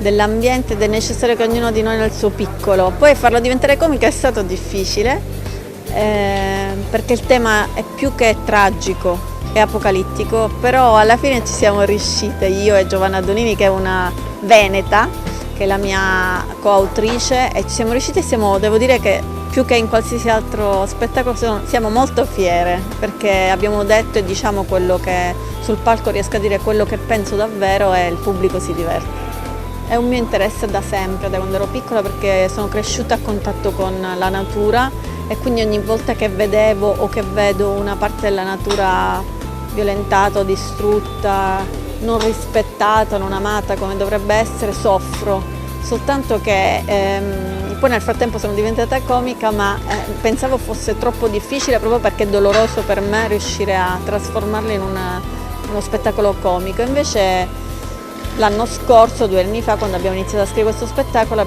dell'ambiente ed è necessario che ognuno di noi nel suo piccolo. Poi farlo diventare comico è stato difficile perché il tema è più che tragico, è apocalittico, però alla fine ci siamo riuscite, io e Giovanna Donini che è una veneta, che è la mia coautrice, e ci siamo riusciti e devo dire che più che in qualsiasi altro spettacolo siamo molto fiere perché abbiamo detto e diciamo quello che sul palco riesco a dire quello che penso davvero e il pubblico si diverte. È un mio interesse da sempre, da quando ero piccola, perché sono cresciuta a contatto con la natura e quindi ogni volta che vedevo o che vedo una parte della natura violentata o distrutta, non rispettata, non amata come dovrebbe essere, soffro. Soltanto che poi nel frattempo sono diventata comica, ma pensavo fosse troppo difficile proprio perché è doloroso per me riuscire a trasformarlo in uno spettacolo comico. Invece l'anno scorso, 2 anni fa, quando abbiamo iniziato a scrivere questo spettacolo,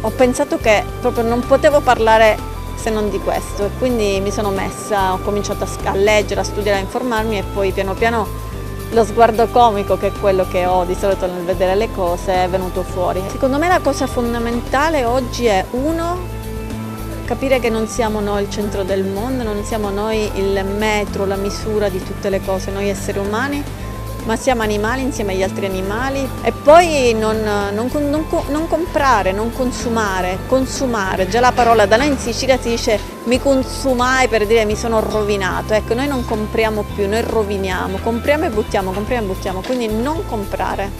ho pensato che proprio non potevo parlare se non di questo, e quindi mi sono messa, ho cominciato a leggere, a studiare, a informarmi, e poi piano piano lo sguardo comico, che è quello che ho di solito nel vedere le cose, è venuto fuori. Secondo me la cosa fondamentale oggi è capire che non siamo noi il centro del mondo, non siamo noi il metro, la misura di tutte le cose, noi esseri umani, ma siamo animali insieme agli altri animali. E poi non comprare, non consumare. Già la parola da noi in Sicilia si dice mi consumai, per dire mi sono rovinato. Ecco, noi non compriamo più, noi roviniamo, compriamo e buttiamo, quindi non comprare.